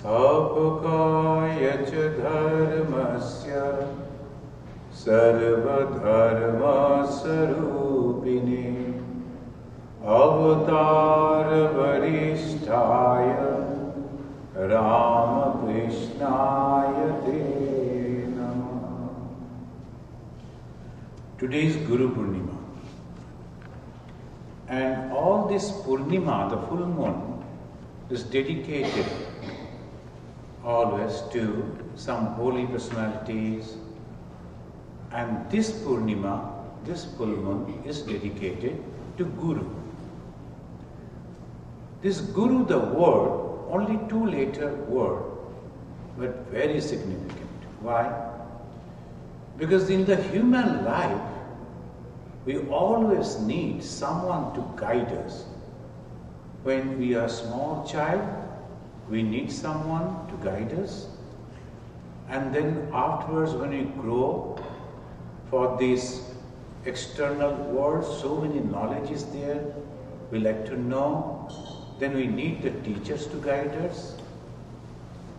स्थापकाय च धर्मस्य सर्वधर्मस्वरूपिणे अवतारवरिष्ठाय Ramakrishnaaya te Namah. Today is Guru Purnima. And all this Purnima, the full moon, is dedicated always to some holy personalities. And this Purnima, this full moon, is dedicated to Guru. This Guru, the word, only 2-letter word, but very significant. Why? Because in the human life, we always need someone to guide us. When we are a small child, we need someone to guide us. And then afterwards, when we grow, for this external world, so many knowledge is there, we like to know. Then we need the teachers to guide us.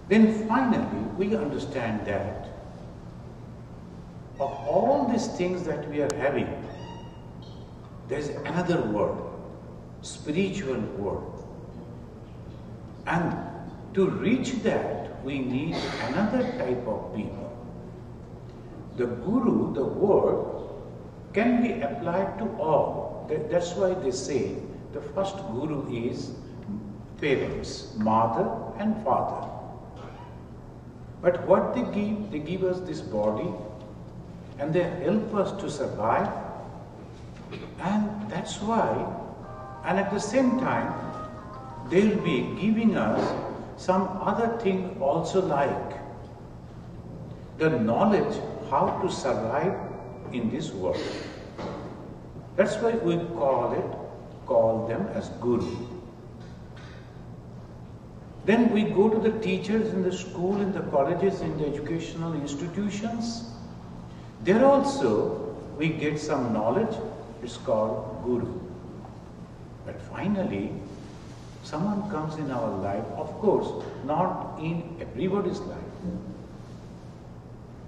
Then finally, we understand that of all these things that we are having, there is another world, spiritual world. And to reach that, we need another type of people. The Guru, the word, can be applied to all. That's why they say the first Guru is parents, mother and father. But what they give us this body and they help us to survive. And that's why, and at the same time, they'll be giving us some other thing also, like the knowledge how to survive in this world. That's why we call them as Guru. Then we go to the teachers in the school, in the colleges, in the educational institutions. There also we get some knowledge. It's called Guru. But finally, someone comes in our life, of course, not in everybody's life.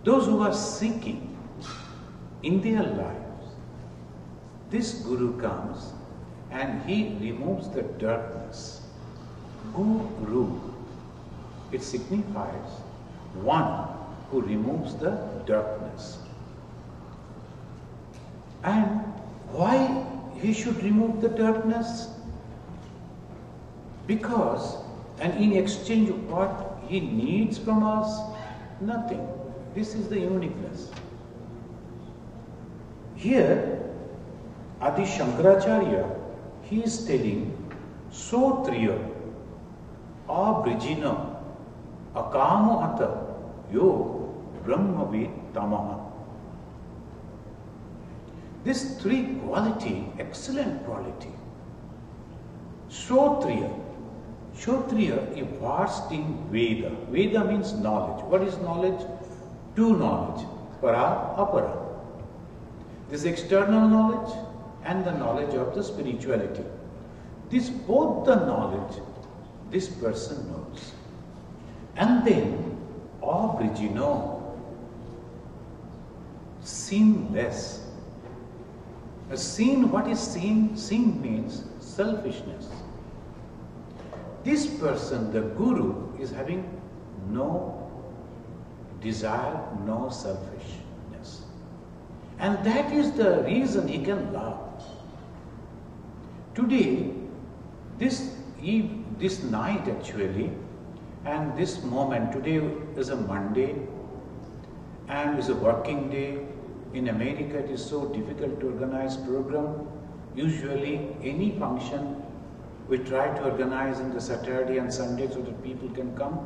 Those who are seeking in their lives, this Guru comes and he removes the darkness. Guru, it signifies one who removes the darkness. And why he should remove the darkness? Because, and in exchange what he needs from us? Nothing. This is the uniqueness. Here, Adi Shankaracharya, he is telling, Sotriya, Abrijina, Akamo Ata, Yo, Brahmavid Tamaha. This three quality, excellent quality. Shotriya. Shotriya is versed in Veda. Veda means knowledge. What is knowledge? Two knowledge. Para, apara. This external knowledge and the knowledge of the spirituality. This both the knowledge this person knows. And then, Abrijino, sinless. Sin, what is sin? Sin means selfishness. This person, the Guru, is having no desire, no selfishness. And that is the reason he can love. Today, this night actually, and this moment, today is a Monday, and is a working day. In America, it is so difficult to organize program. Usually, any function, we try to organize on the Saturday and Sunday so that people can come.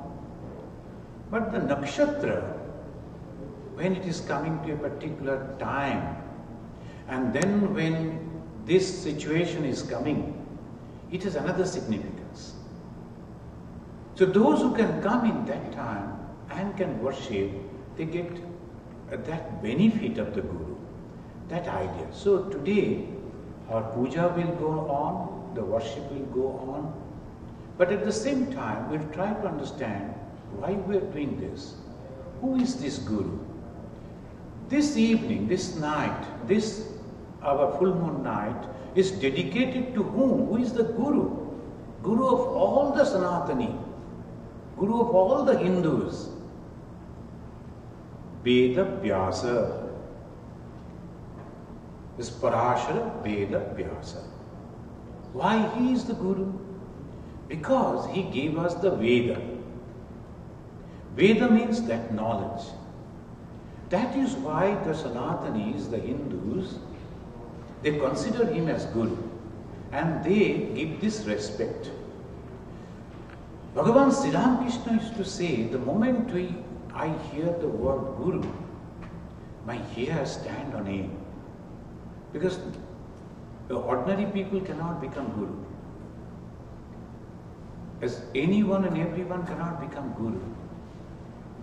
But the nakshatra, when it is coming to a particular time, and then when this situation is coming, it has another significance. So those who can come in that time and can worship, they get that benefit of the Guru, that idea. So today, our puja will go on, the worship will go on, but at the same time, we'll try to understand why we are doing this. Who is this Guru? This evening, this night, this our full moon night is dedicated to whom? Who is the Guru? Guru of all the Sanatani, Guru of all the Hindus. Veda Vyasa. This Parashara Veda Vyasa. Why he is the Guru? Because he gave us the Veda. Veda means that knowledge. That is why the Sanatanis, the Hindus, they consider him as Guru and they give this respect. Bhagavan Sri Ramakrishna used to say, the moment I hear the word Guru, my hairs stand on end. Because the ordinary people cannot become Guru. As anyone and everyone cannot become Guru.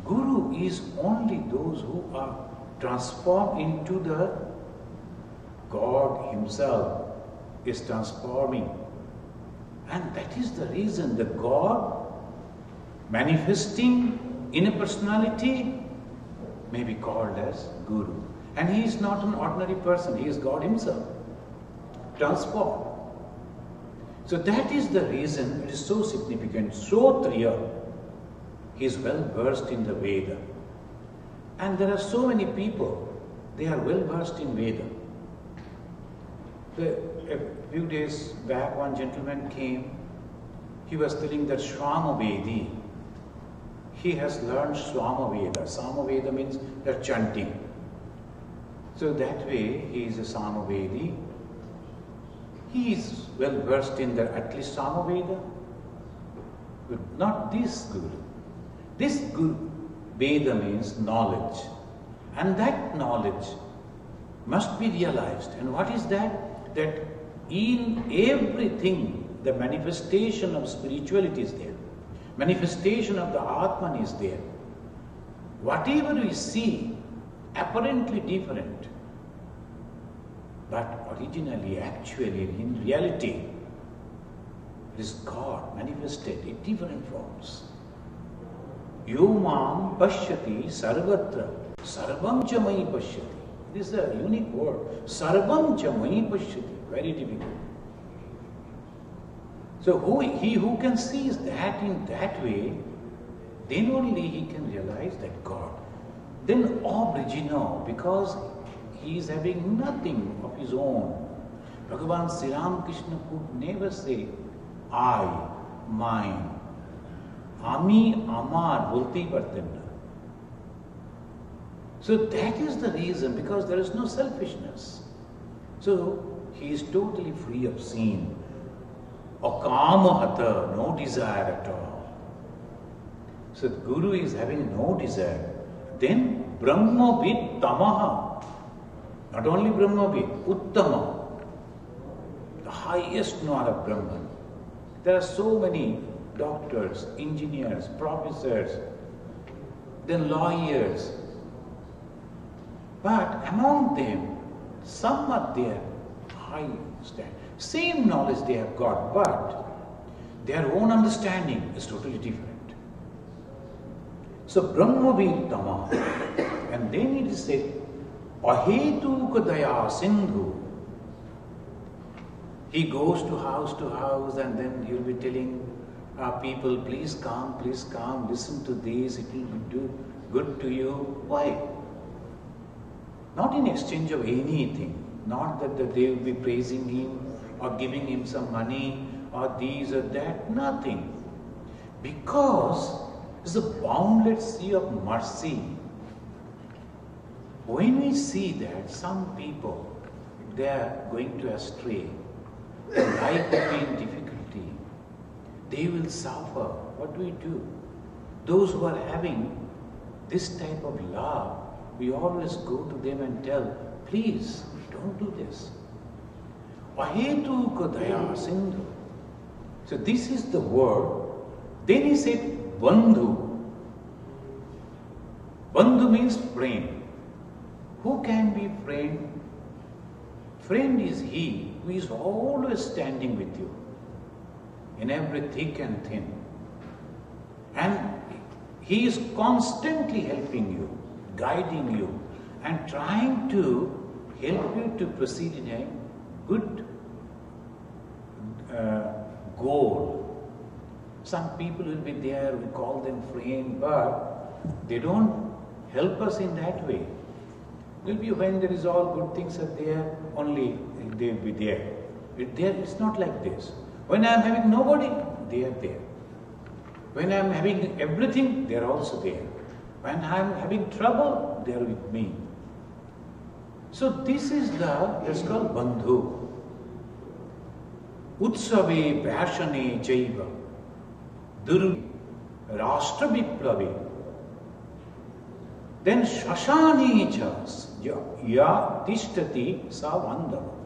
Guru is only those who are transformed into the God Himself is transforming. And that is the reason the God manifesting in a personality may be called as Guru. And he is not an ordinary person, he is God Himself, transformed. So that is the reason it is so significant, so clear. He is well versed in the Veda. And there are so many people, they are well versed in Veda. A few days back, one gentleman came, he was telling that Shramavedi, he has learned Samaveda. Samaveda means that chanting. So that way, he is a Samavedi. He is well versed in the at least Samaveda, but not this Guru. This Guru, Veda means knowledge, and that knowledge must be realized. And what is that? That in everything, the manifestation of spirituality is there. Manifestation of the Atman is there. Whatever we see, apparently different, but originally, actually, in reality, it is God manifested in different forms. Yomam pashyati sarvatra, sarvam cha mai pashyati. This is a unique word. Sarvam cha mai pashyati. Very difficult. So he who can see that in that way, then only he can realize that God. Then original, because he is having nothing of his own. Bhagavan Sri Ramakrishna could never say, I, mine. Ami, amar, boltei parten na. So that is the reason, because there is no selfishness. So he is totally free of sin. Akamahata, no desire at all. So the Guru is having no desire. Then Brahmavid Tamaha. Not only Brahmavid, Uttama. The highest knower of Brahman. There are so many doctors, engineers, professors, then lawyers. But among them, some are there, high stand. Same knowledge they have got, but their own understanding is totally different. So Brahmavid Tama. And then it is said, Ahetuka Daya Sindhu. He goes to house and then he will be telling people, please come, listen to this, it will do good to you. Why? Not in exchange of anything. Not that they will be praising him or giving him some money or these or that. Nothing. Because it's a boundless sea of mercy. When we see that some people, they are going to astray, life will be in difficulty, they will suffer. What do we do? Those who are having this type of love, we always go to them and tell, please, don't do this. Ahetuka daya sindhu. So this is the word. Then he said, Bandhu. Bandhu means friend. Who can be friend? Friend is he who is always standing with you in every thick and thin. And He is constantly helping you, guiding you, and trying to help you to proceed in a good goal. Some people will be there, we call them friend, but they don't help us in that way. Will be when there is all good things are there, only they will be there. It's not like this. When I am having nobody, they are there. When I am having everything, they are also there. When I am having trouble, they are with me. So this is that's called Bandhu. Utsave Vyashane Jaiva Durvi Rashtra Viplavi. Then Shashane Chas Ya Tishtati Savandava.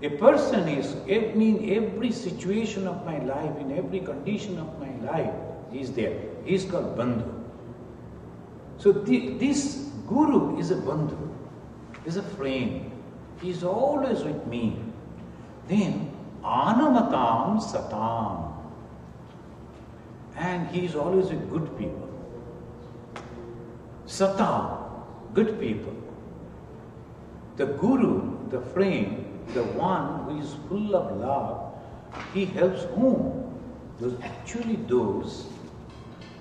A person is, in every situation of my life, in every condition of my life, he is there. He is called Bandhu. So this Guru is a Bandhu, is a friend. He is always with me. Then Anamatam Satam. And he is always with good people. Satam, good people. The Guru, the friend, the one who is full of love, he helps whom? Actually those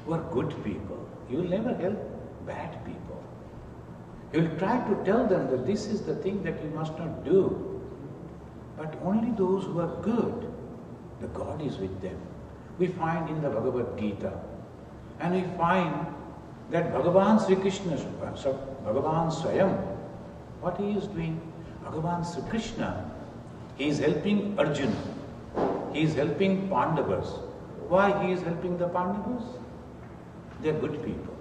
who are good people. He will never help bad people. He will try to tell them that this is the thing that you must not do. But only those who are good, the God is with them. We find in the Bhagavad Gita, and we find that Bhagavan Sri Krishna, Bhagavan Swayam, what he is doing? Bhagavan Sri Krishna, he is helping Arjuna, he is helping Pandavas. Why he is helping the Pandavas? They are good people.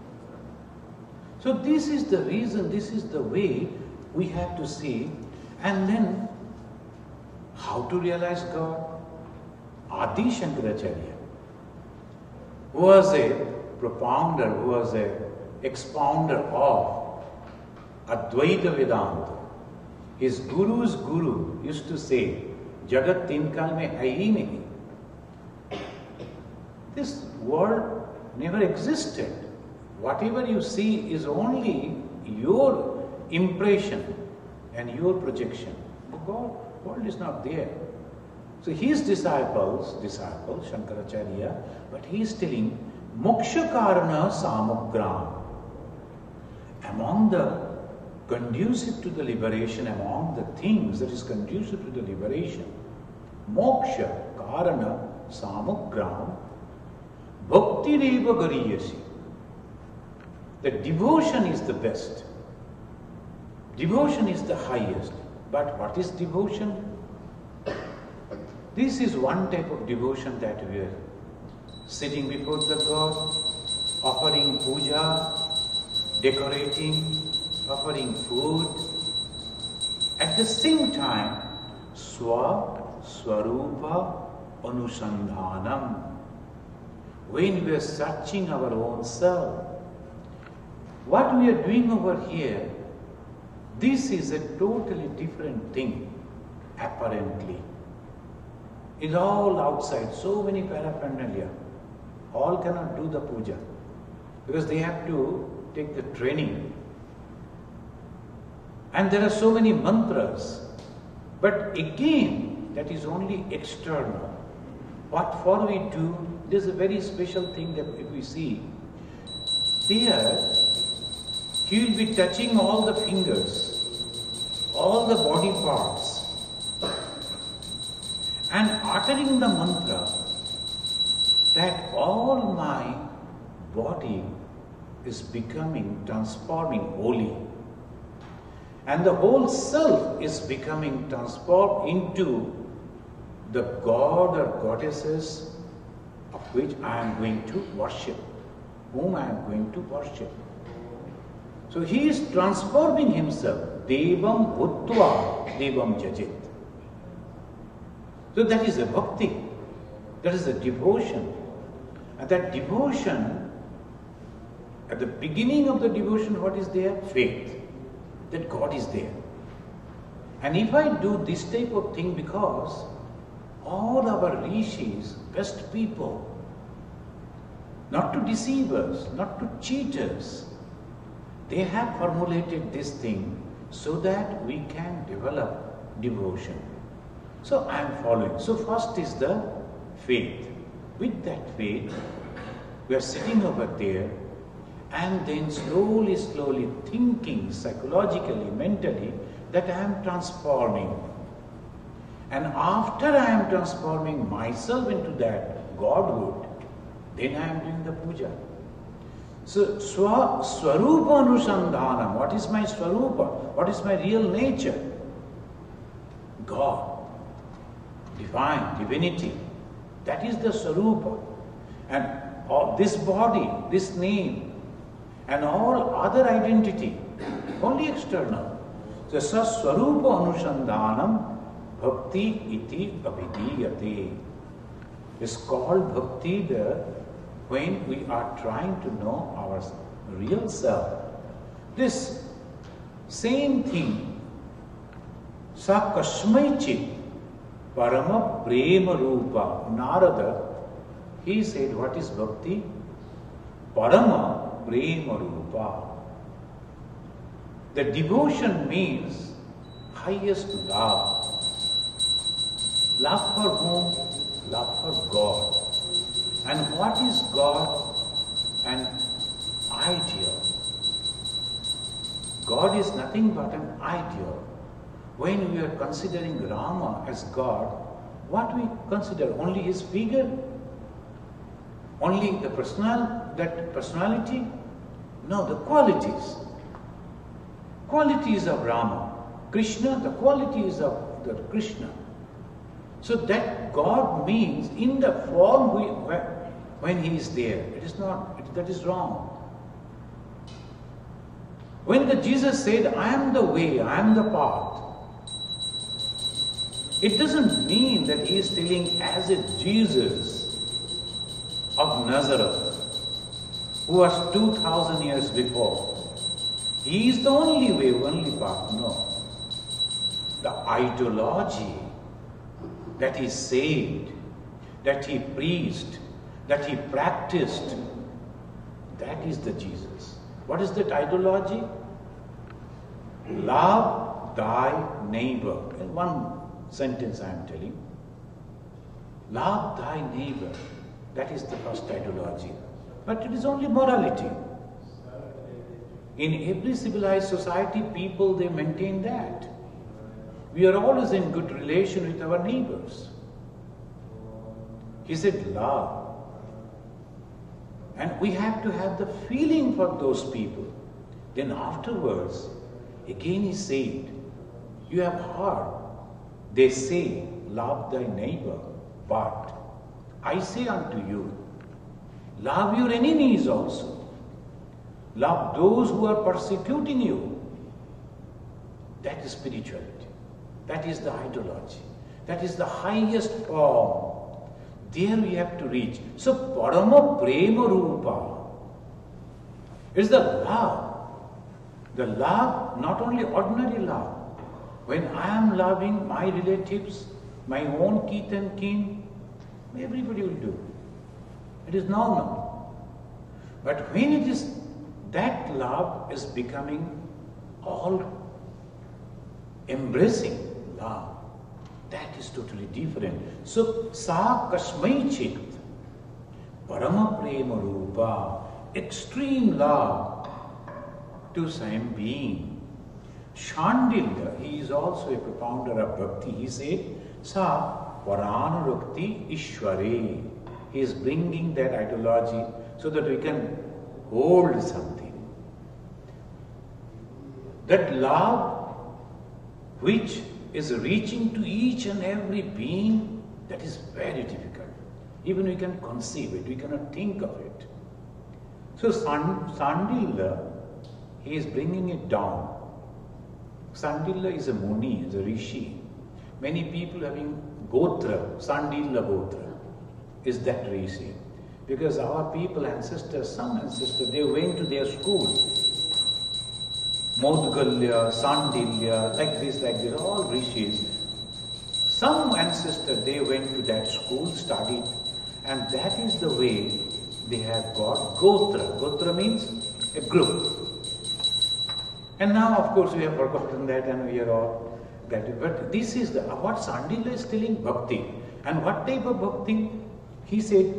So this is the reason, this is the way we have to see. And then, how to realize God? Adi Shankaracharya, who was a propounder, who was a expounder of Advaita Vedanta. His guru's guru used to say, Jagat tin kal mein hai hi nahi. This world never existed. Whatever you see is only your impression and your projection. The world is not there. So his disciple, Shankaracharya, but he is telling, Moksha Karana Samugram. Among the conducive to the liberation, among the things that is conducive to the liberation, Moksha Karana Samugram Bhakti Reva Gariyasi. The devotion is the best. Devotion is the highest. But what is devotion? This is one type of devotion that we are sitting before the God, offering puja, decorating, offering food. At the same time, Swarupa Anusandhanam. When we are searching our own self, what we are doing over here, this is a totally different thing, apparently. It's all outside, so many paraphernalia. All cannot do the puja because they have to take the training. And there are so many mantras. But again, that is only external. What for we do, there's a very special thing that if we see, there he will be touching all the fingers, all the body parts, and uttering the mantra that all my body is becoming, transforming holy. And the whole self is becoming transformed into the god or goddesses of which I am going to worship, whom I am going to worship. So he is transforming himself. Devam Bhutva Devam Jajit. So that is a bhakti. That is a devotion. And that devotion, at the beginning of the devotion, what is there? Faith. That God is there. And if I do this type of thing, because all our rishis, best people, not to deceive us, not to cheat us. They have formulated this thing so that we can develop devotion. So I am following. So first is the faith. With that faith, we are sitting over there and then slowly thinking psychologically, mentally, that I am transforming. And after I am transforming myself into that Godhood, then I am doing the puja. So, Swarupa Anusandhanam, what is my Swarupa? What is my real nature? God, divine, divinity. That is the Swarupa. And this body, this name, and all other identity, only external. So, Swarupa Anusandhanam Bhakti iti abhidiyate. It's called Bhakti when we are trying to know our real self. This same thing, Sa Kashmaichit Parama Prema Rupa. Narada, he said, what is Bhakti? Parama Prema Rupa. The devotion means highest love. Love for whom? Love for God. And what is God? An ideal. God is nothing but an ideal. When we are considering Rama as God, what we consider? Only his figure? Only the personality? No, the qualities. Qualities of Rama. Krishna, the qualities of the Krishna. So that God means in the form when he is there. It is not, that is wrong. When Jesus said, I am the way, I am the path, it doesn't mean that he is telling as if Jesus of Nazareth, who was 2000 years before, he is the only way, only path. No. The ideology that he saved, that he preached, that he practiced, that is the Jesus. What is that ideology? Love thy neighbor. In one sentence I am telling. Love thy neighbor. That is the first ideology. But it is only morality. In every civilized society, people, they maintain that. We are always in good relation with our neighbors. He said love. And we have to have the feeling for those people. Then afterwards, again he said, you have heard, they say, love thy neighbor, but I say unto you, love your enemies also. Love those who are persecuting you. That is spirituality. That is the ideology. That is the highest form. There we have to reach. So, Parama Prema Rupa is the love. The love, not only ordinary love. When I am loving my relatives, my own kith and kin, everybody will do. It is normal. But when it is, that love is becoming all embracing love. That is totally different. So, Sa Kasmai Chit, Parama Prema Rupa, extreme love to same being. Shandilya, he is also a propounder of bhakti. He said, Sa Paranurukti Ishware. He is bringing that ideology so that we can hold something. That love which is reaching to each and every being, that is very difficult. Even we can conceive it, we cannot think of it. So Sandila, he is bringing it down. Sandila is a Muni, is a Rishi. Many people having Gotra, Sandila Gotra, is that Rishi. Because our people, ancestors, some ancestors, they went to their school. Modgalya, Sandilya, like this, all rishis. Some ancestor, they went to that school, studied, and that is the way they have got Gotra. Gotra means a group. And now, of course, we have forgotten that and we are all that. But this is what Sandila is telling bhakti. And what type of bhakti? He said,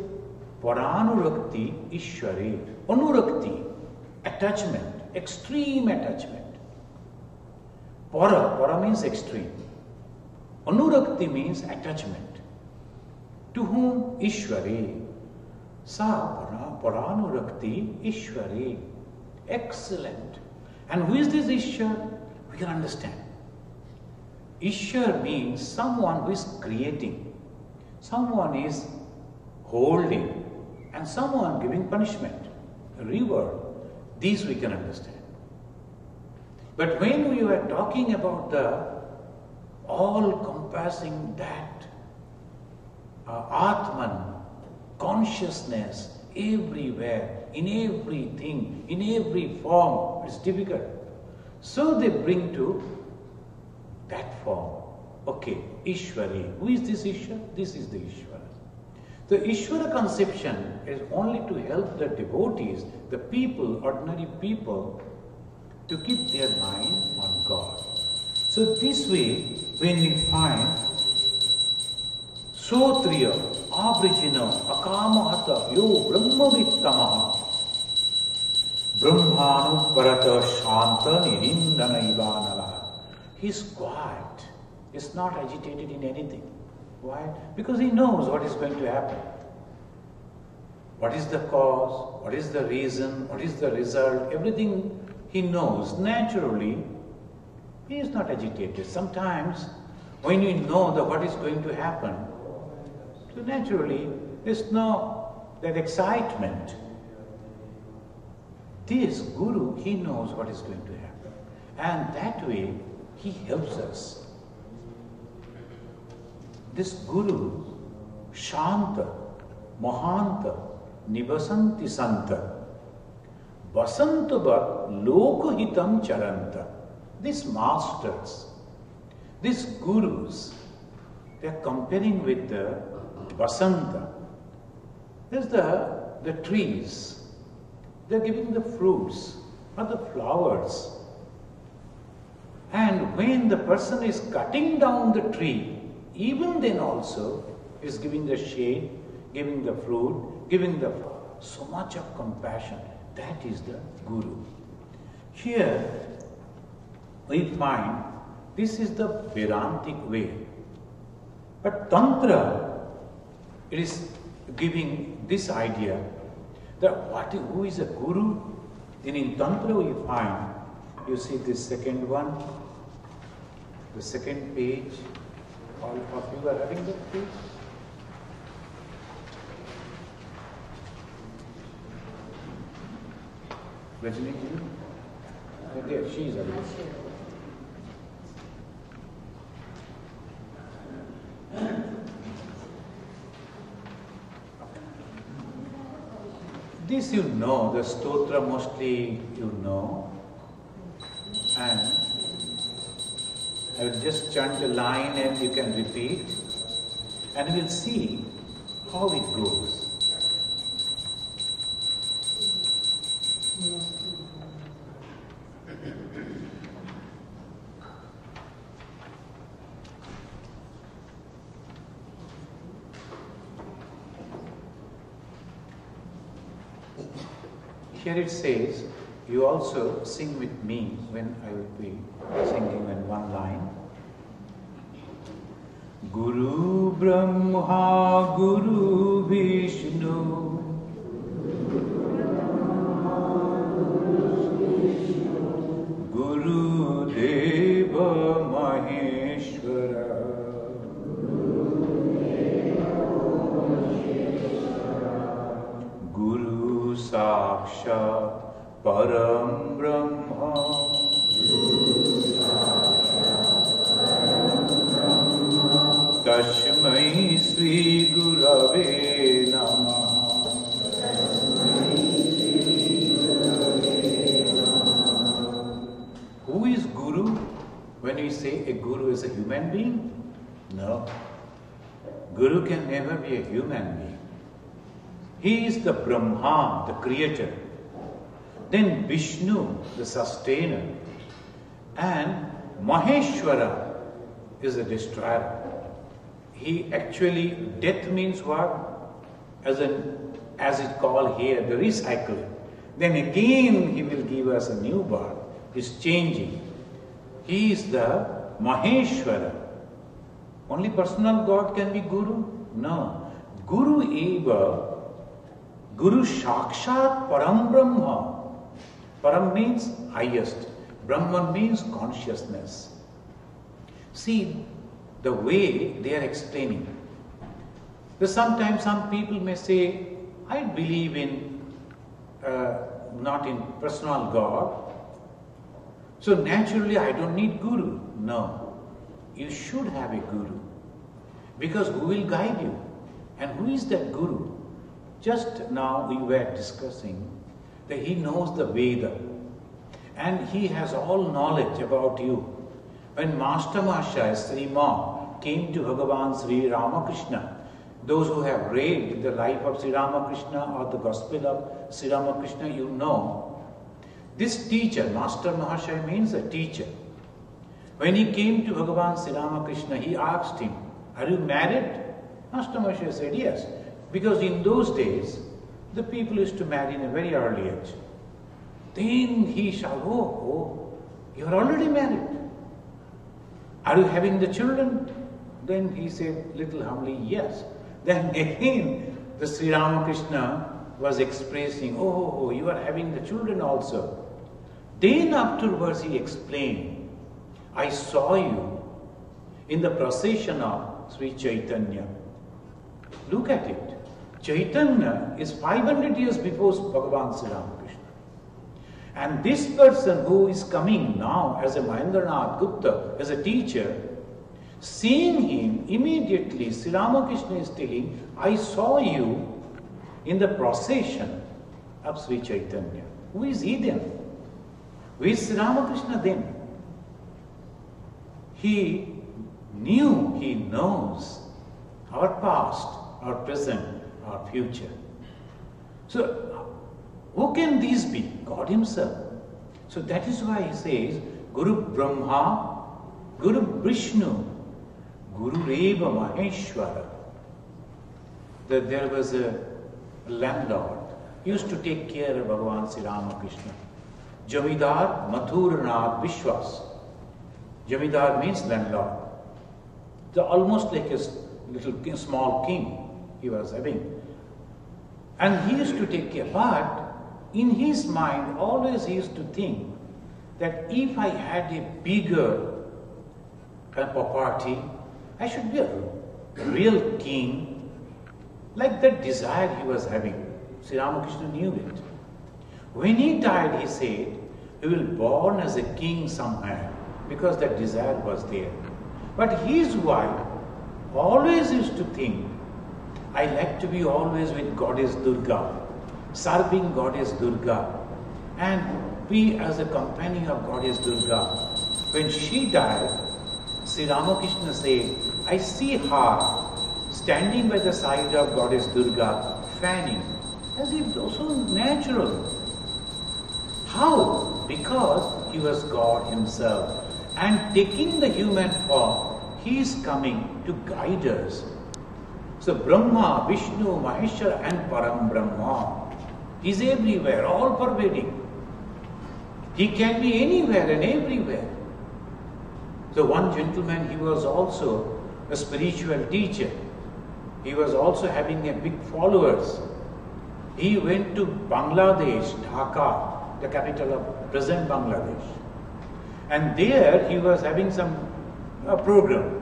Paranurakti Ishware. Anurakti, attachment, extreme attachment. Para means extreme. Anurakti means attachment. To whom? Ishware. Sa Paranurakti Ishware. Excellent. And who is this Ishwar? We can understand. Ishwar means someone who is creating, someone is holding, and someone giving punishment, a reward. These we can understand. But when we were talking about the all-compassing that Atman, consciousness, everywhere, in everything, in every form, it's difficult. So they bring to that form. Okay, Ishwari. Who is this Ishwar? This is the Ishwara. The Ishwara conception is only to help the devotees, the people, ordinary people, to keep their mind on God. So this way, when we find Sotriya, Abrijina, Akamahata, Yo Brahmavittamaha, Brahmanu Parata Shanta Nirindana Ivanala. He is quiet, he is not agitated in anything. Why? Because he knows what is going to happen. What is the cause, what is the reason, what is the result, everything he knows. Naturally, he is not agitated. Sometimes, when you know that what is going to happen, so naturally, there's no that excitement. This Guru, he knows what is going to happen. And that way, he helps us. This Guru, Shanta, Mahanta, Nivasanti Santa, Vasantava Lokahitam Charanta. These masters, these Gurus, they are comparing with the Vasanta. There's the trees. They are giving the fruits or the flowers. And when the person is cutting down the tree, even then also is giving the shade, giving the fruit, giving the so much of compassion. That is the Guru. Here we find this is the Vedantic way. But Tantra, it is giving this idea that who is a Guru? Then in Tantra we find, you see this second one, the second page. All of you are having that page? Rajini, there, she is available. This you know, the stotra mostly you know, and I will just chant a line and you can repeat, and we'll see how it goes. Here it says, you also sing with me when I will be singing in one line. Guru Brahma, Guru Vishnu, Guru Deva Maheshwara, Guru Sakshat Param Brahma, Tashmai Sri Gurave Namaha. Who is Guru? When we say a Guru is a human being? No. Guru can never be a human being. He is the Brahma, the creator. Then Vishnu, the sustainer. And Maheshwara is the destroyer. He actually, death means what? As it called here, the recycling. Then again he will give us a new birth. He's changing. He is the Maheshwara. Only personal God can be Guru? No. Guru eva, Guru Shakshat Param Brahma. Param means highest. Brahman means consciousness. See the way they are explaining. Sometimes some people may say, I believe in, not in personal God. So naturally I don't need Guru. No. You should have a Guru. Because who will guide you? And who is that Guru? Just now we were discussing that he knows the Veda. And he has all knowledge about you. When Master Mahashaya Sriman came to Bhagavan Sri Ramakrishna, those who have read the life of Sri Ramakrishna or the Gospel of Sri Ramakrishna, you know, this teacher, Master Mahashaya means a teacher. When he came to Bhagavan Sri Ramakrishna, he asked him, are you married? Master Mahashaya said yes. Because in those days, the people used to marry in a very early age. Then he shouted, oh, you are already married. Are you having the children? Then he said, little humbly, yes. Then again, the Sri Ramakrishna was expressing, oh, you are having the children also. Then afterwards he explained, I saw you in the procession of Sri Chaitanya. Look at it. Chaitanya is 500 years before Bhagavan Sri Ramakrishna. And this person who is coming now as a Mahendranath Gupta, as a teacher, seeing him immediately, Sri Ramakrishna is telling, I saw you in the procession of Sri Chaitanya. Who is he then? Who is Sri Ramakrishna then? He knew, he knows our past, our present, our future. So, who can these be? God Himself. So that is why He says, Guru Brahma, Guru Vishnu, Guru Reva Maheshwara. There was a landlord, he used to take care of Bhagavan Sri Ramakrishna. Jamidar Mathuranath Vishwas. Jamidar means landlord. So almost like a little small king he was having. And he used to take care. But in his mind, always he used to think that if I had a bigger property, I should be a real king. Like that desire he was having. Sri Ramakrishna knew it. When he died, he said, he will born as a king somewhere, because that desire was there. But his wife always used to think, I like to be always with Goddess Durga, serving Goddess Durga, and be as a companion of Goddess Durga. When she died, Sri Ramakrishna said, I see her standing by the side of Goddess Durga, fanning, as if so natural. How? Because he was God Himself. And taking the human form, He is coming to guide us. So Brahma, Vishnu, Maheshwara and Param Brahma is everywhere, all pervading. He can be anywhere and everywhere. So one gentleman, he was also a spiritual teacher. He was also having a big followers. He went to Bangladesh, Dhaka, the capital of present Bangladesh. And there he was having some program.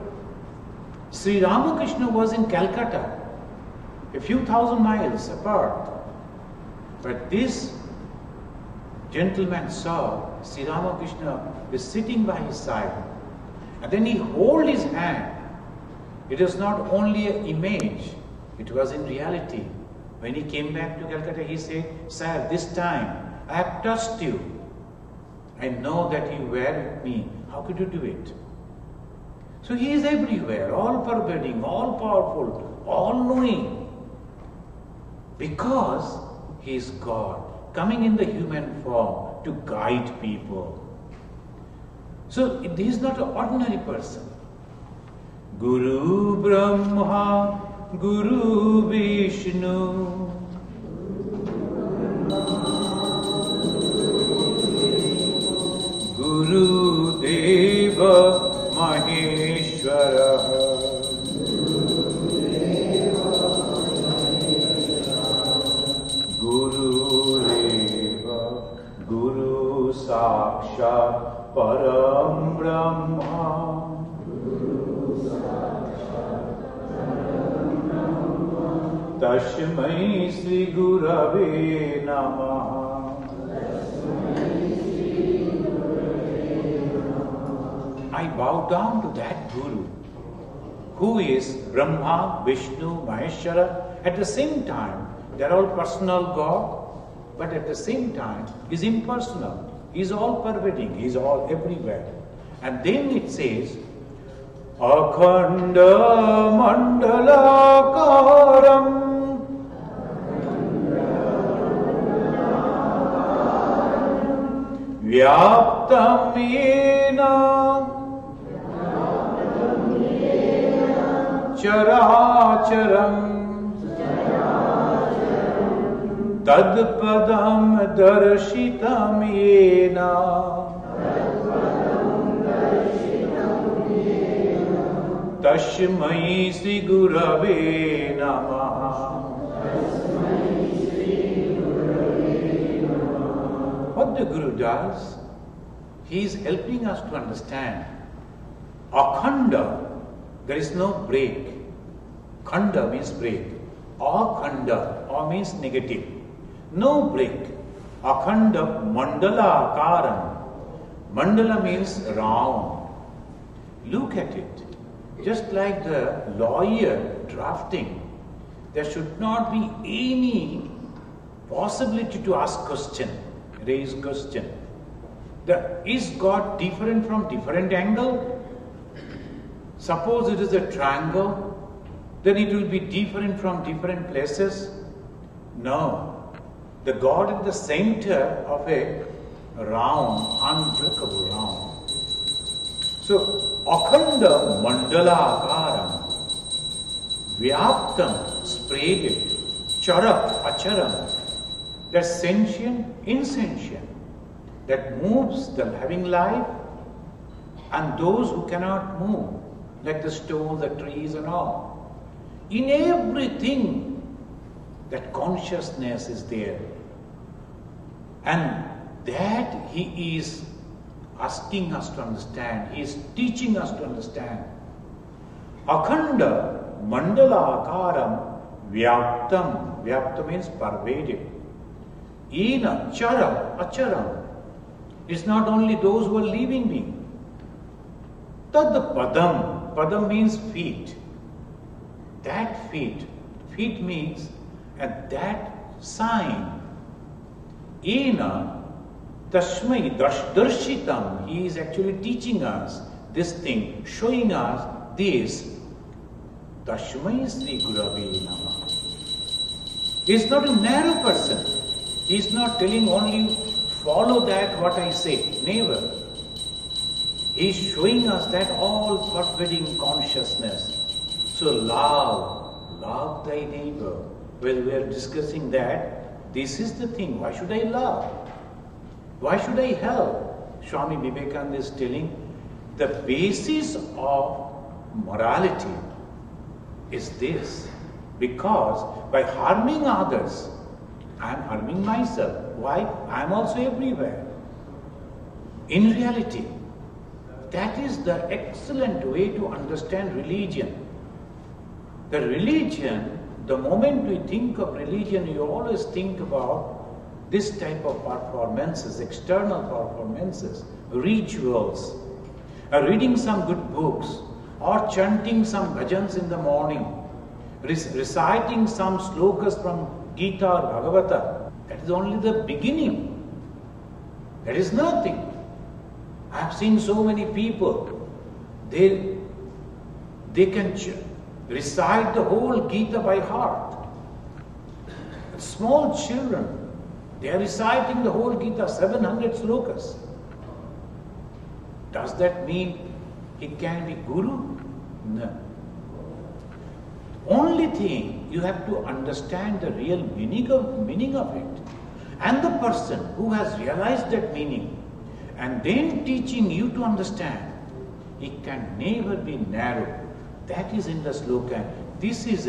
Sri Ramakrishna was in Calcutta, a few thousand miles apart. But this gentleman saw Sri Ramakrishna was sitting by his side. And then he held his hand. It was not only an image, it was in reality. When he came back to Calcutta, he said, Sir, this time I have touched you. I know that you were with me. How could you do it? So He is everywhere, all pervading, all powerful, all knowing. Because he is God, coming in the human form to guide people. So he is not an ordinary person. Guru Brahma, Guru Vishnu, Guru Deva Maheshwara, Guru Deva, Guru Sakshat Param Brahma, Tashmai Sri Gurave Namaha. I bow down to that Guru, who is Brahma, Vishnu, Maheshwara. At the same time, they are all personal God, but at the same time, he is impersonal. He is all pervading, he is all everywhere. And then it says, Akhanda Mandalakaram Vyaptam Yena Characharam Tadpadam Darshitam Yena Tashmai Sri Gurave Namaha. What the Guru does, he is helping us to understand Akhanda, there is no break. Khanda means break. Akhanda, A means negative. No break. Akhanda Mandala Akaram. Mandala means round. Look at it. Just like the lawyer drafting, there should not be any possibility to ask question, raise question. Is God different from different angle? Suppose it is a triangle, then it will be different from different places. No. The God in the center of a round, unbreakable round. So, Akhanda Mandala Akaram, Vyaptam, spreaded, Charak, Acharam, that's sentient, insentient, that moves the having life, and those who cannot move, like the stones, the trees and all. In everything, that consciousness is there. And that he is asking us to understand, he is teaching us to understand. Akhanda Mandala Akaram Vyaptam. Vyaptam means pervaded. Ena Charam Acharam. It's not only those who are living beings. Tad Padam. Padam means feet. That feet. Feet means, and that sign. Ena Tashmai Darshitam. He is actually teaching us this thing, showing us this. Tashmai Sri Gurave Namaha. He is not a narrow person. He is not telling only follow that what I say. Never. He is showing us that all pervading consciousness. So love thy neighbor. Well, we are discussing that. This is the thing. Why should I love? Why should I help? Swami Vivekananda is telling the basis of morality is this. Because by harming others, I am harming myself. Why? I am also everywhere. In reality, that is the excellent way to understand religion. The religion, the moment we think of religion, you always think about this type of performances, external performances, rituals, reading some good books, or chanting some bhajans in the morning, reciting some slokas from Gita or Bhagavata. That is only the beginning. That is nothing. I have seen so many people, they can recite the whole Gita by heart. small children, they are reciting the whole Gita, 700 slokas. Does that mean he can be Guru? No. Only thing, you have to understand the real meaning of it. And the person who has realized that meaning and then teaching you to understand, he can never be narrow. That is in the sloka. This is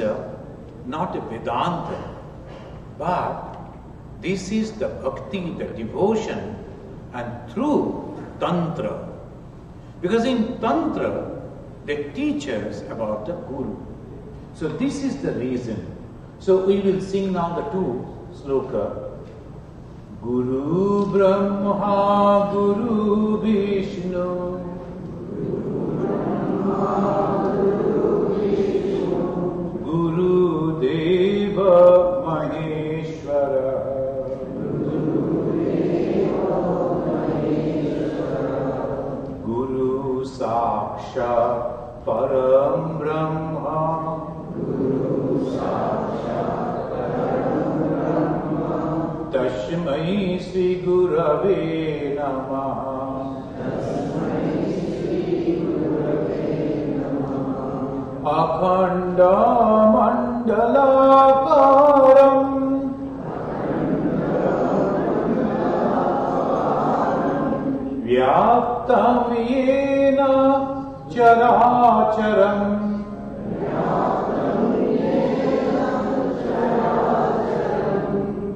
not a Vedanta, but this is the bhakti, the devotion, and through Tantra. Because in Tantra, they teach us about the Guru. So this is the reason. So we will sing now the two sloka. Guru Brahma, Guru Vishnu, Guru Deva Maheshwara, Guru Sakshat Param Brahma, Tashmai Sri Gurave Namah. Akhanda Mandalakaram Vyaptam Yena Characharam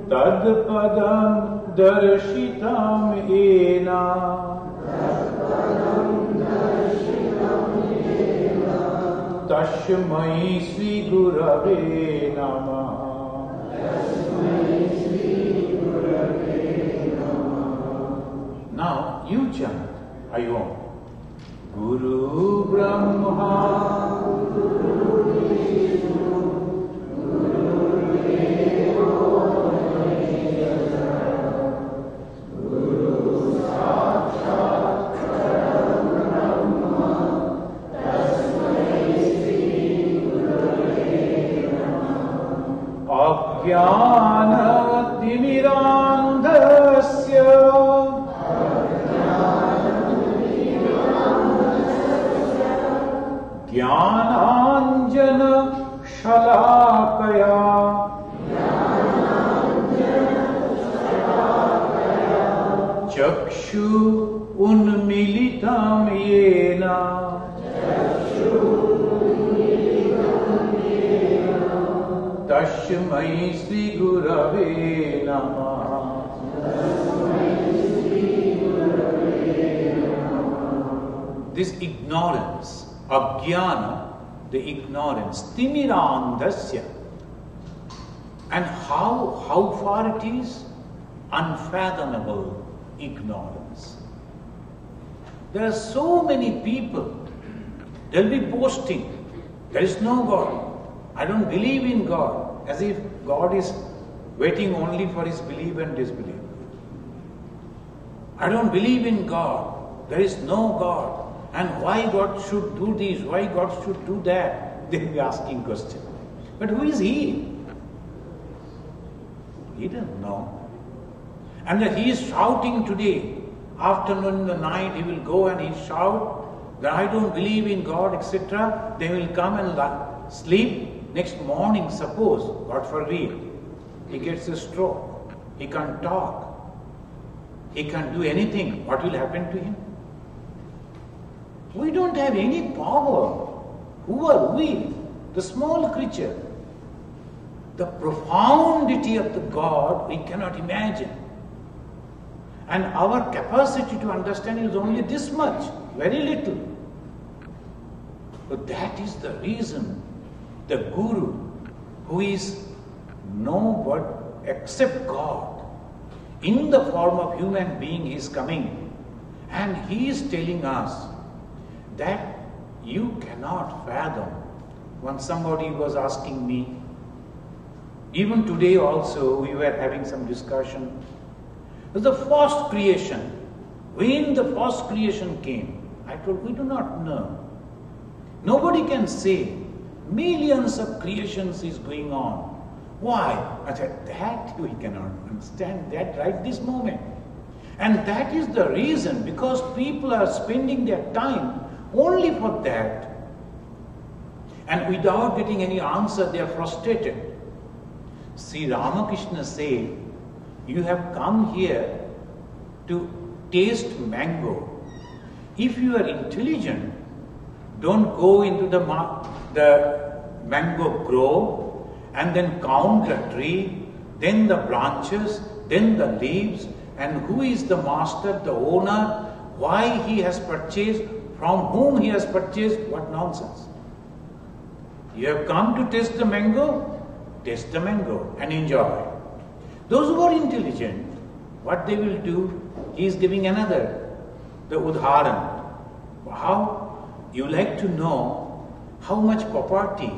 Tad Padam Darshitam Yena Tashmai Sri Gurave Namah. Now you chant, I want. Guru Brahma, Guru Vishnu, Guru Deva Maheshwara, Guru Sakshat Param Brahma, Tasmai Sri Gurave Namah. Ajnana Timirandhasya Jnananjana Shalakaya Chakshu Unmilitam Yena Tashmai Sri Gurave Namah. This ignorance, Ajnana, the ignorance, Timirandhasya. And how far it is? Unfathomable ignorance. There are so many people, they'll be boasting, there is no God, I don't believe in God, as if God is waiting only for his belief and disbelief. I don't believe in God, there is no God. And why God should do this, why God should do that? They'll be asking questions. But who is he? He doesn't know. And that he is shouting today, afternoon, in the night, he will go and he shout that I don't believe in God, etc. They will come and sleep. Next morning, suppose, God forbid, he gets a stroke. He can't talk. He can't do anything. What will happen to him? We don't have any power. Who are we? The small creature. The profundity of the God we cannot imagine. And our capacity to understand is only this much, very little. But that is the reason the Guru, who is no but except God, in the form of human being is coming, and he is telling us that you cannot fathom. When somebody was asking me, even today also we were having some discussion, the first creation, when the first creation came, I told, we do not know. Nobody can say, millions of creations is going on. Why? I said, that we cannot understand that right this moment. And that is the reason, because people are spending their time only for that. And without getting any answer, they are frustrated. Sri Ramakrishna said, you have come here to taste mango. If you are intelligent, don't go into the mango grove and then count the tree, then the branches, then the leaves, and who is the master, the owner, why he has purchased, from whom he has purchased. What nonsense. You have come to taste the mango and enjoy. Those who are intelligent, what they will do, he is giving another, the udharan. How? You like to know how much property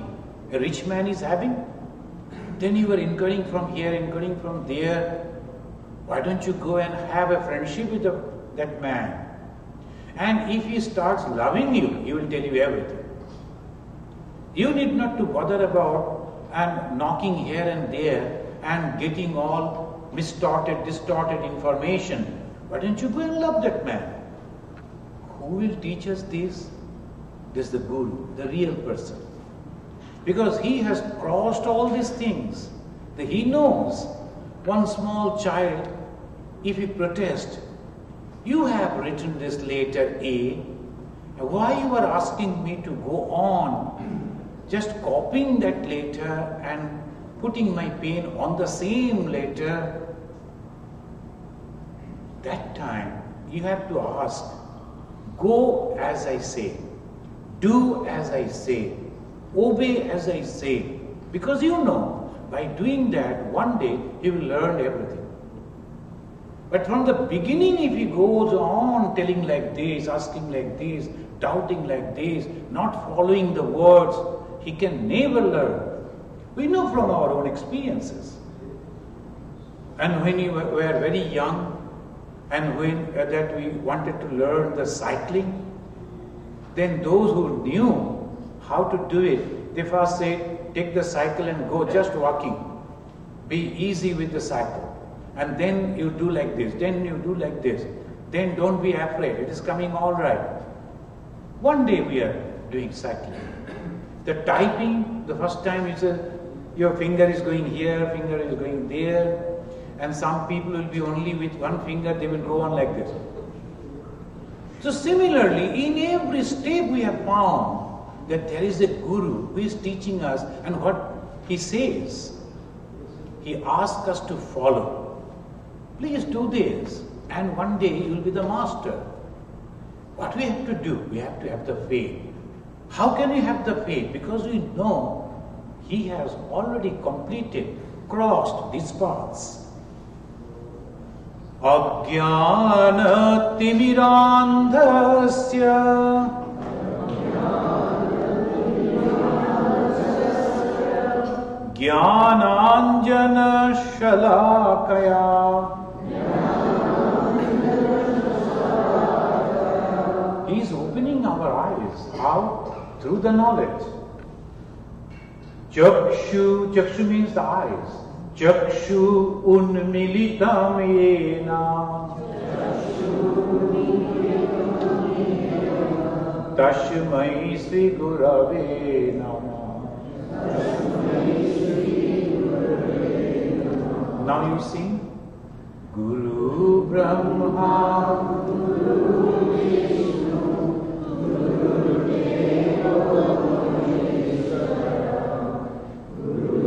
a rich man is having? Then you are incurring from here, incurring from there. Why don't you go and have a friendship with that man? And if he starts loving you, he will tell you everything. You need not to bother about and knocking here and there and getting all distorted information. Why don't you go and love that man? Who will teach us this? This is the Guru, the real person. Because he has crossed all these things. He knows. One small child, if he protests, you have written this letter A. Why you are asking me to go on just copying that letter and putting my pen on the same letter? That time you have to ask, go as I say, do as I say, obey as I say. Because you know, by doing that, one day he will learn everything. But from the beginning, if he goes on telling like this, asking like this, doubting like this, not following the words, he can never learn. We know from our own experiences. And when we were very young, and when that we wanted to learn the cycling, then those who knew how to do it, they first said, take the cycle and go just walking. Be easy with the cycle. And then you do like this, then you do like this. Then don't be afraid, it is coming all right. One day we are doing cycling. The typing, the first time it's your finger is going here, finger is going there. And some people will be only with one finger, they will go on like this. So similarly, in every step we have found that there is a Guru who is teaching us, and what he says, he asks us to follow. Please do this, and one day you will be the master. What we have to do? We have to have the faith. How can we have the faith? Because we know he has already crossed these paths. Ajnana timirandhasya Jnananjana shalakaya. He is opening our eyes. How? Through the knowledge. Chakshu means the eyes. Chakshu unmilitam yena Tashmai Sri Gurave Namah. Now you sing Guru Brahma Guru Vishnu Guru Deva Maheshwara Guru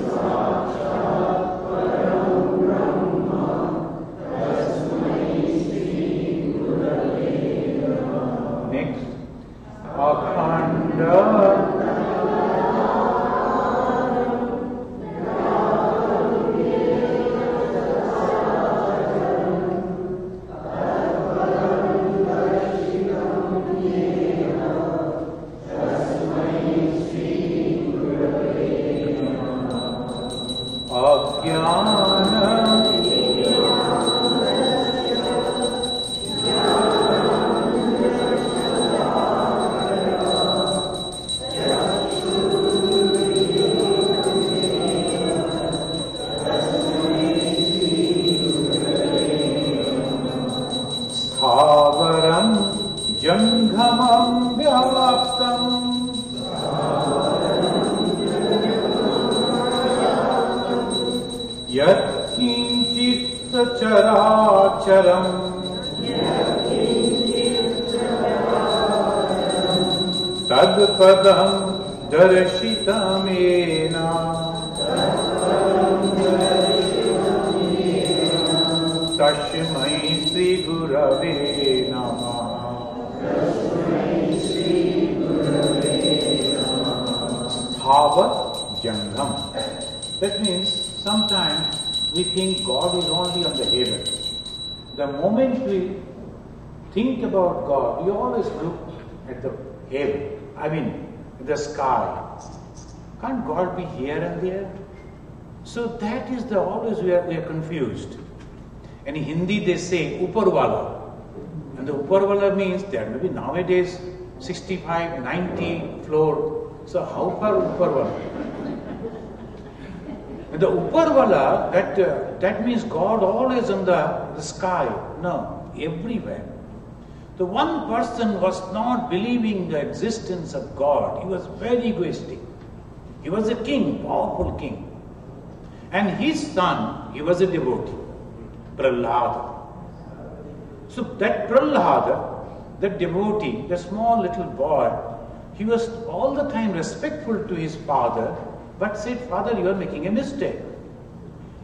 Sakshat Param Brahma Tasmai Shri Gurave Namah. Next, Akhanda सचराचरम् तत्पदं दर्शितमेन तस्मै श्रीगुरवे नमः। Bhava Jangam. That means sometimes we think God is only on the heaven. The moment we think about God, we always look at the heaven, the sky. Can't God be here and there? So that is always we are confused. And in Hindi they say Uparwala. And the Uparwala means there may be nowadays 65, 90 floor. So how far Uparwala? And the Uparwala, that means God always on the sky. No, everywhere. The one person was not believing the existence of God. He was very egoistic. He was a king, powerful king. And his son, he was a devotee, Prahlada. So that Prahlada, that devotee, the small little boy, he was all the time respectful to his father, but said, Father, you are making a mistake.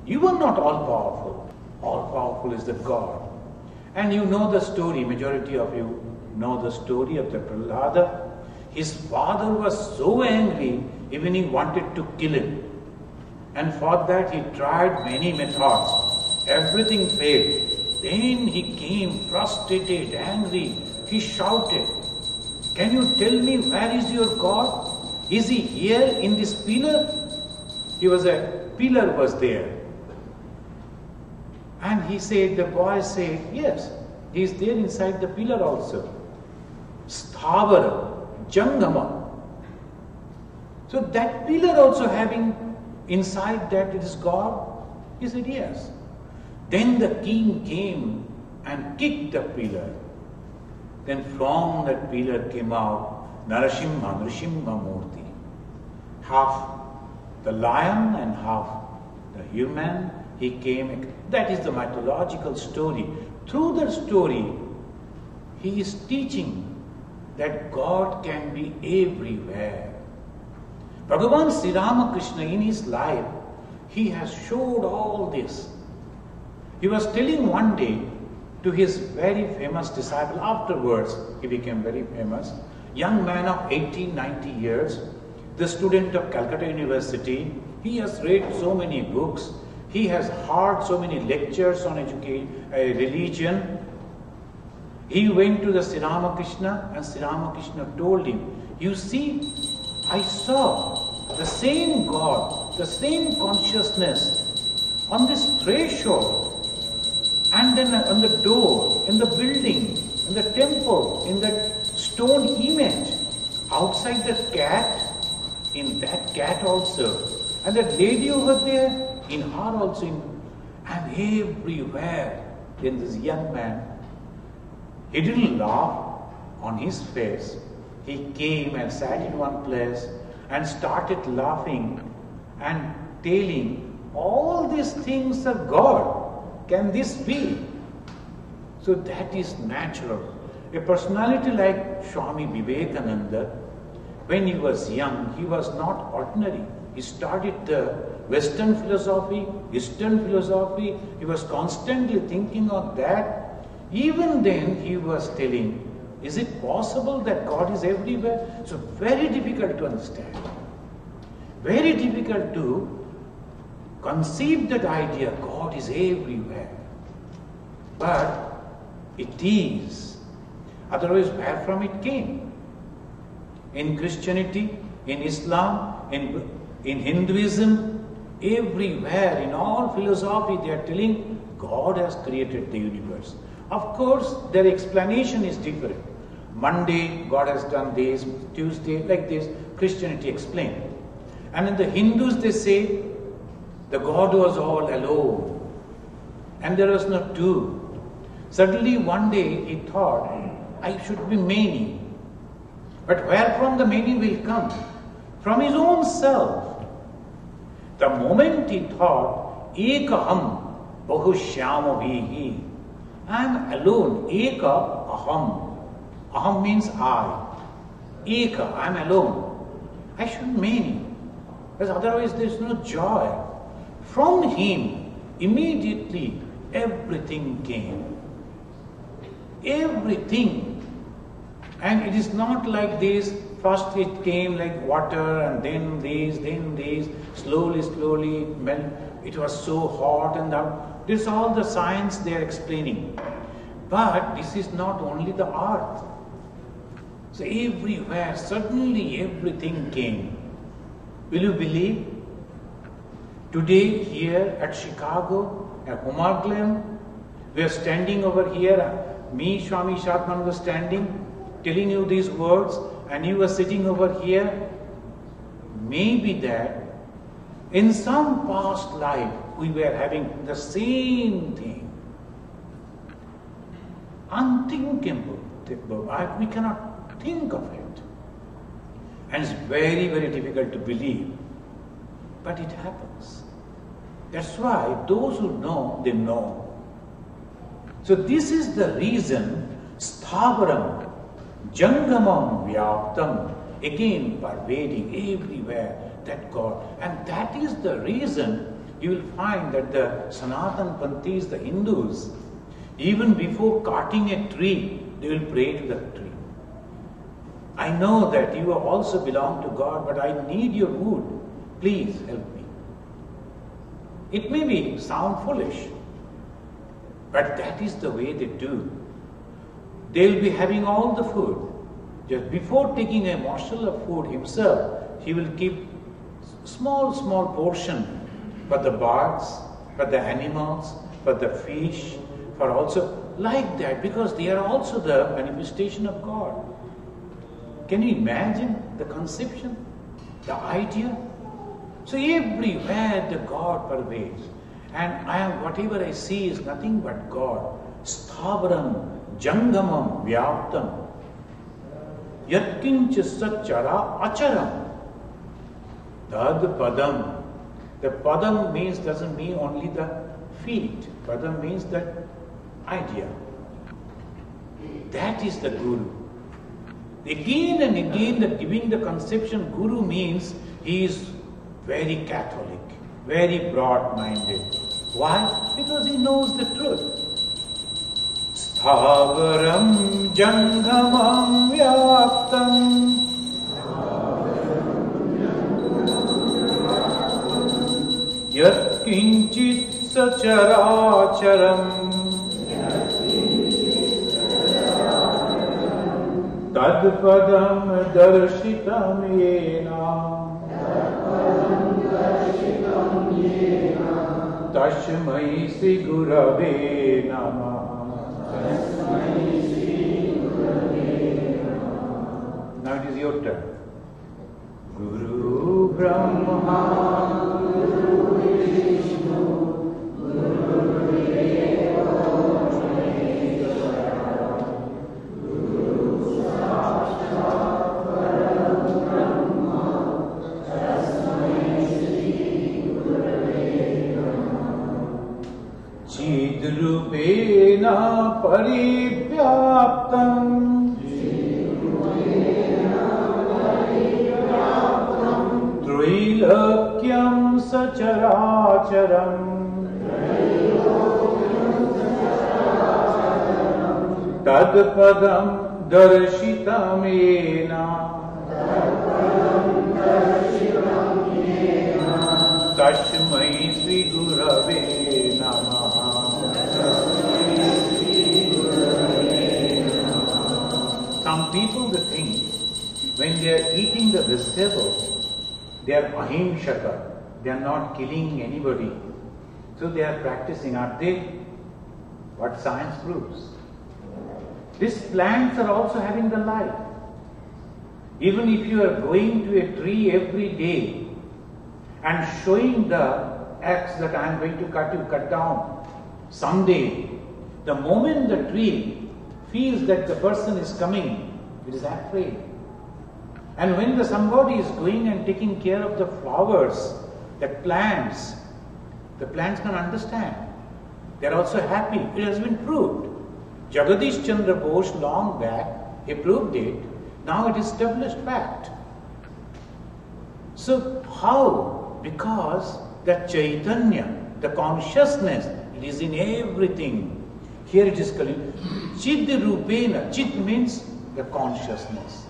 You are not all powerful. All powerful is the God. And you know the story, majority of you know the story of the Prahlada. His father was so angry, even he wanted to kill him. And for that he tried many methods. Everything failed. Then he came frustrated, angry. He shouted, can you tell me where is your God? Is he here in this pillar? A pillar was there. And the boy said, yes, he is there inside the pillar also. Sthavara, Jangama. So that pillar also having inside that it is God? He said, yes. Then the king came and kicked the pillar. Then from that pillar came out Narasimha Murti. Half the lion and half the human. He came. That is the mythological story. Through that story, he is teaching that God can be everywhere. Bhagavan Sri Ramakrishna in his life, he has showed all this. He was telling one day to his very famous disciple, afterwards he became very famous, young man of 18, 90 years, the student of Calcutta University. He has read so many books. He has heard so many lectures on religion. He went to the Sri Ramakrishna and Sri Ramakrishna told him, you see, I saw the same God, the same consciousness on this threshold, and then on the door, in the building, in the temple, in that stone image, outside the cat, in that cat also, and that lady over there, in her also, and everywhere. Then this young man, he didn't laugh on his face. He came and sat in one place and started laughing and telling, all these things are God. Can this be? So that is natural. A personality like Swami Vivekananda, when he was young, he was not ordinary. He studied the Western philosophy, Eastern philosophy. He was constantly thinking of that. Even then he was telling, is it possible that God is everywhere? So very difficult to understand. Very difficult to conceive that idea, God is everywhere. But it is. Otherwise, where from it came? In Christianity, in Islam, in Hinduism, everywhere, in all philosophy, they are telling God has created the universe. Of course, their explanation is different. Monday, God has done this, Tuesday, like this, Christianity explained. And in the Hindus, they say, the God was all alone. And there was no two. Suddenly one day he thought, I should be many. But where from the many will come? From his own self. The moment he thought, Ekaham, Bahushyamabhihi. I am alone. Eka aham. Aham means I. Eka, I am alone. I should many. Because otherwise there is no joy. From him, immediately everything came. Everything. And it is not like this. First it came like water and then these, slowly it melt. It was so hot and that. This is all the science they are explaining. But this is not only the earth. So everywhere, suddenly everything came. Will you believe? Today here at Chicago, at Homarglen, we are standing over here. Me, Swami Shatman was standing, telling you these words, and you were sitting over here. Maybe that in some past life we were having the same thing. Unthinkable. We cannot think of it. And it's very, very difficult to believe. But it happens. That's why those who know, they know. So this is the reason Sthavaram, Jangamam, Vyaptam, again pervading everywhere, that God. And that is the reason you will find that the Sanatan Panthis, the Hindus, even before cutting a tree, they will pray to the tree. I know that you also belong to God, but I need your wood. Please help me. It may sound foolish, but that is the way they do. They will be having all the food. Just before taking a morsel of food himself, he will keep small portion for the birds, for the animals, for the fish, for also like that, because they are also the manifestation of God. Can you imagine the conception, the idea? So everywhere the God pervades. And whatever I see is nothing but God. Sthavaram, Jangamam, Vyaptam. Yatkincha Satchara Acharam. Tad Padam. The Padam doesn't mean only the feet. Padam means that idea. That is the Guru. Again and again, giving the conception Guru means he is very Catholic, very broad-minded. Why? Because he knows the truth. Sthavaram Jangamam Vyaptam. Yat Kinchit Sacharacharam. Tad Padam Darshitam Yena. Tashmai Sri Gurave Namah. Now it is your turn. Guru Brahma, Guru Vishnu, Guru Deva Maheshwara, Guru Sakshat Parabrahma, Tasmai Sri Gurave Namah. Chidrupena Parivyaptam. Trilokyam Sacharacharam. Tad Padam Darshitam Yena. Tashmai Sri Gurave Namah. Some people they think when they are eating the vegetables, they are ahimsaka, they are not killing anybody. So they are practicing, aren't they? What science proves. These plants are also having the life. Even if you are going to a tree every day and showing the axe that I am going to cut down someday, the moment the tree feels that the person is coming, it is afraid. And when somebody is going and taking care of the flowers, the plants can understand. They are also happy. It has been proved. Jagadish Chandra Bose long back, he proved it. Now it is established fact. So how? Because the Chaitanya, the consciousness, it is in everything. Here it is called Chid Rupena. Chid means the consciousness.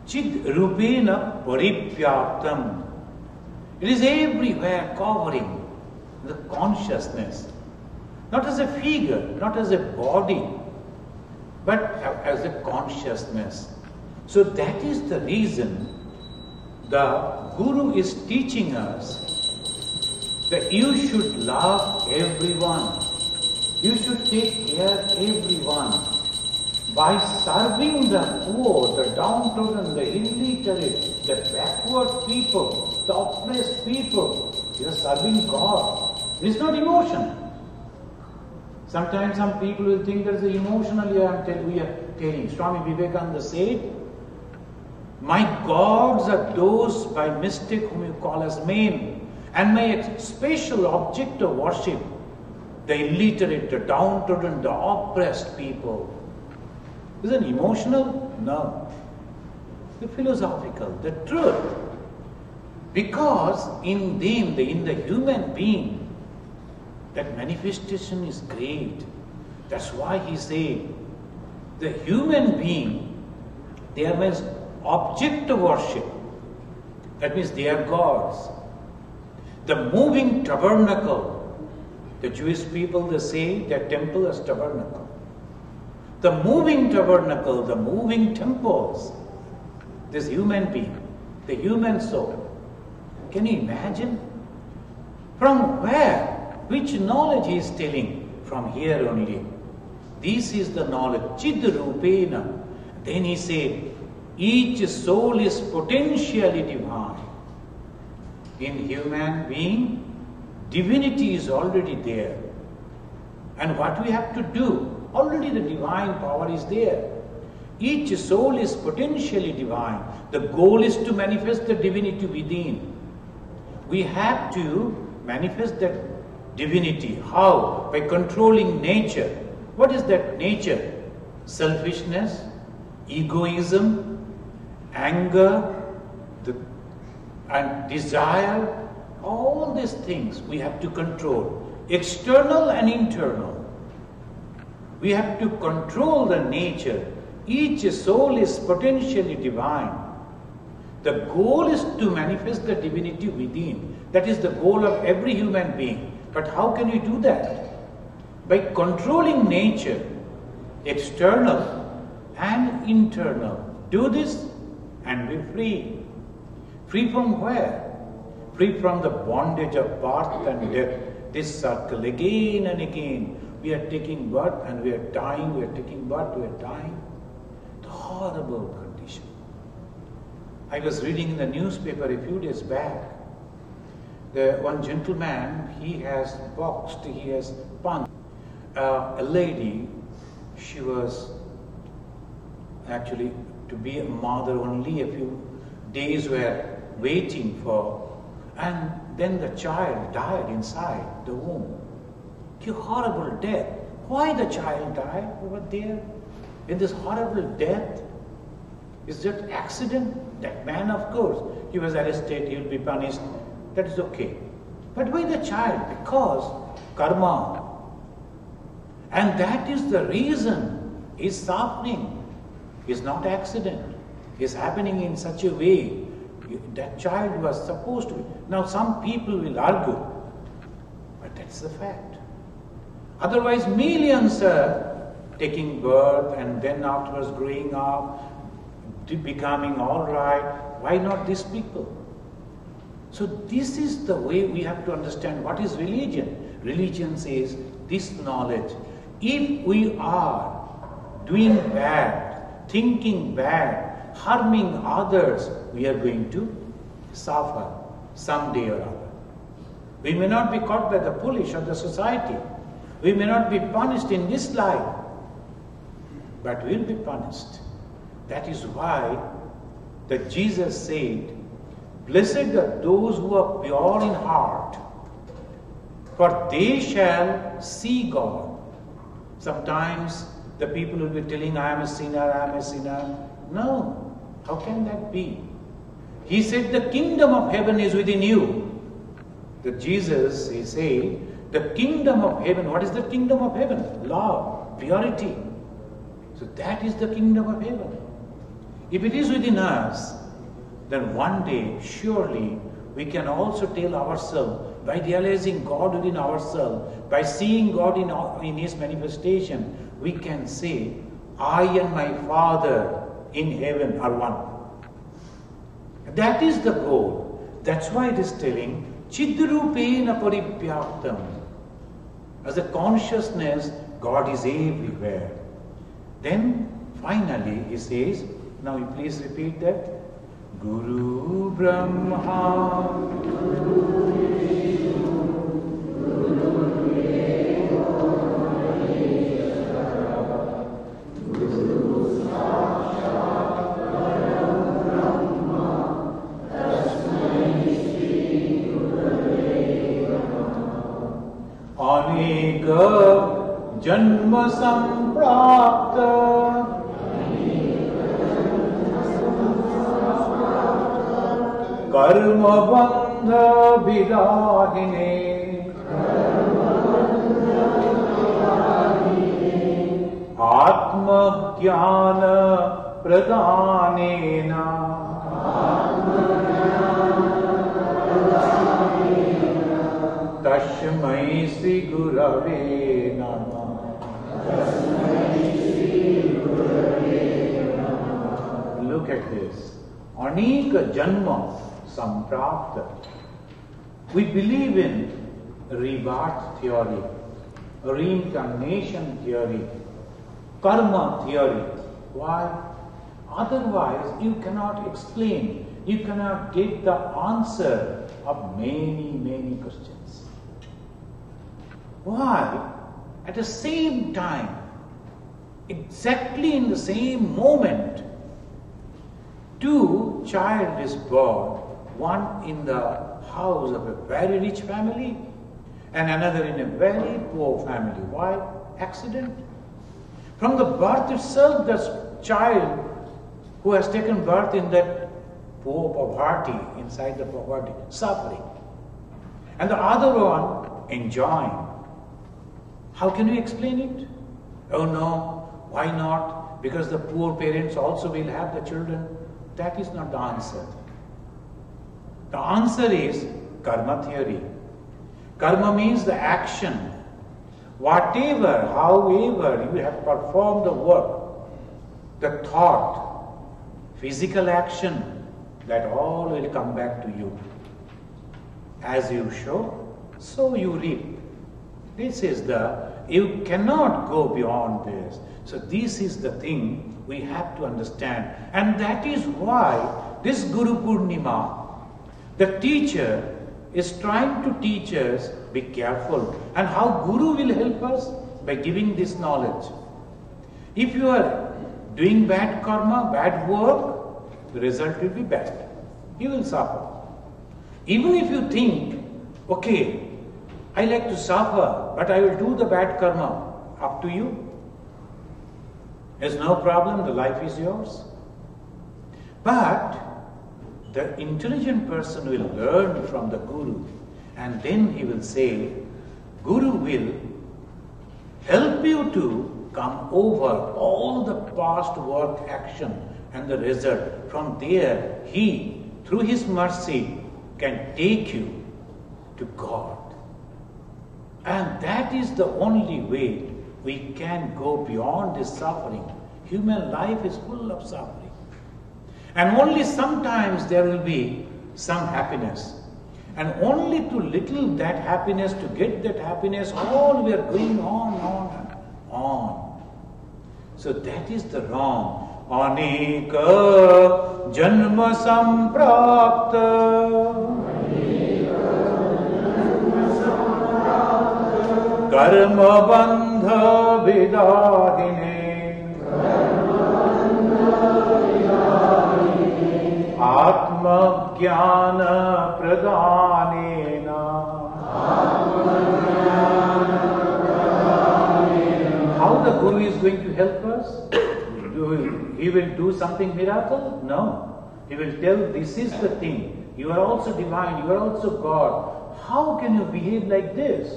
Chid Rupena Paripyaptam. It is everywhere covering the consciousness. Not as a figure, not as a body, but as a consciousness. So that is the reason the Guru is teaching us that you should love everyone. You should take care of everyone. By serving the poor, the downtrodden, the illiterate, the backward people, the oppressed people, you are serving God. It is not emotion. Sometimes some people will think that it's emotional. We are telling. Swami Vivekananda said, my gods are those by mistake whom you call as men, and my special object of worship, the illiterate, the downtrodden, the oppressed people. Is it emotional? No. The philosophical, the truth. Because in them, in the human being, that manifestation is great. That's why he said, the human being, they are as object of worship. That means they are gods. The moving tabernacle, the Jewish people, they say their temple is tabernacle. The moving tabernacle, the moving temples, this human being, the human soul. Can you imagine? From where? Which knowledge he is telling? From here only. This is the knowledge. Chid Rupena. Then he said, each soul is potentially divine. In human being, divinity is already there. And what we have to do? Already the divine power is there. Each soul is potentially divine. The goal is to manifest the divinity within. We have to manifest that divinity. How? By controlling nature. What is that nature? Selfishness, egoism, anger, and desire. All these things we have to control. External and internal. We have to control the nature. Each soul is potentially divine. The goal is to manifest the divinity within. That is the goal of every human being. But how can you do that? By controlling nature, external and internal. Do this and be free. Free from where? Free from the bondage of birth and death. This circle again and again. We are taking birth and we are dying. We are taking birth, we are dying. The horrible condition. I was reading in the newspaper a few days back. One gentleman, he has boxed, he has punched a lady. She was actually to be a mother only a few days were waiting for, and then the child died inside the womb. A horrible death. Why the child died over there? In this horrible death, is that accident? That man, of course, he was arrested, he will be punished. That is okay. But why the child? Because karma. And that is the reason his suffering is not accident. It's happening in such a way. That child was supposed to be. Now some people will argue, but that's the fact. Otherwise millions are taking birth and then afterwards growing up, becoming all right. Why not these people? So this is the way we have to understand what is religion. Religion says this knowledge. If we are doing bad, thinking bad, harming others, we are going to suffer someday or other. We may not be caught by the police or the society. We may not be punished in this life, but we will be punished. That is why that Jesus said, blessed are those who are pure in heart. for they shall see God. Sometimes the people will be telling, I am a sinner, I am a sinner. No, how can that be? He said the kingdom of heaven is within you. That Jesus is saying, the kingdom of heaven, what is the kingdom of heaven? Love, purity. So that is the kingdom of heaven. If it is within us, then one day, surely, we can also tell ourselves, by realizing God within ourselves, by seeing God in His manifestation, we can say, I and my Father in heaven are one. That is the goal. That's why it is telling, Chidrupena paripyaptam. As a consciousness, God is everywhere. Then, finally, he says, now you please repeat that. Guru Brahma Aneka Janma Samprapta Karma Bandha Vidahine Atma Jnana Pradhanena Tashmai Sri Gurave Namah. Look at this. Anika Janma Samprapta. We believe in rebirth theory, reincarnation theory, karma theory. Why? Otherwise, you cannot explain, you cannot get the answer of many, many questions. Why? At the same time, exactly in the same moment, two child is born, one in the house of a very rich family and another in a very poor family. Why? Accident. From the birth itself, the child who has taken birth in that poor poverty, inside the poverty, suffering. And the other one enjoying. How can we explain it? Oh no, why not? Because the poor parents also will have the children. That is not the answer. The answer is karma theory. Karma means the action. Whatever, however you have performed the work, the thought, physical action, that all will come back to you. As you sow, so you reap. This is you cannot go beyond this. So this is the thing we have to understand. And that is why this Guru Purnima, the teacher is trying to teach us, be careful. And how Guru will help us? By giving this knowledge. If you are doing bad karma, bad work, the result will be bad. You will suffer. Even if you think, okay, I like to suffer, but I will do the bad karma. Up to you. There's no problem, the life is yours. But the intelligent person will learn from the Guru, and then he will say, Guru will help you to come over all the past work action and the result. From there, he, through his mercy, can take you to God. And that is the only way we can go beyond this suffering. Human life is full of suffering. And only sometimes there will be some happiness. And only to little that happiness, to get that happiness, all we are going on and on. So that is the wrong. Aneka Janma Samprapta Karma Bandha Vidahine Atma Jnana Pradhanena the Guru is going to help us? He will do something miracle? No. He will tell, this is the thing. You are also divine, you are also God. How can you behave like this?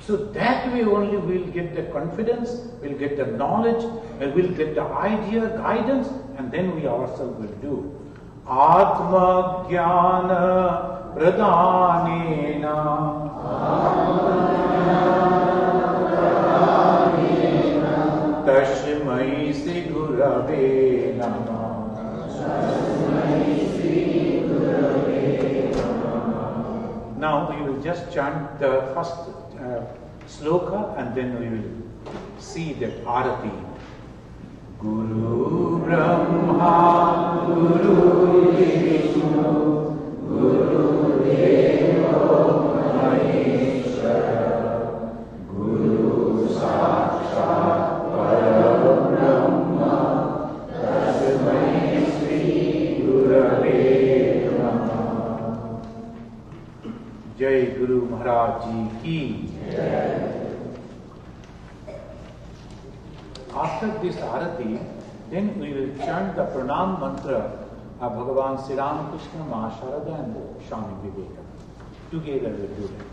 So that way only we will get the confidence, we will get the knowledge, we will get the idea, guidance, and then we ourselves will do. Atma Jnana Pradhanena Tashmai Sri Gurave Namah. Now we will just chant the first sloka and then we will see that Arati. Guru Brahma, Guru Vishnu, Guru Deva Maheshwara, Guru Sakshat Parabrahma, Tasmai Sri Gurave Namah. Jai Guru Maharaj Ji ki. After this arati, then we will chant the pranam mantra of Bhagavan Sri Ramakrishna, Ma Sharada and Swami Vivekananda. Together we will do that.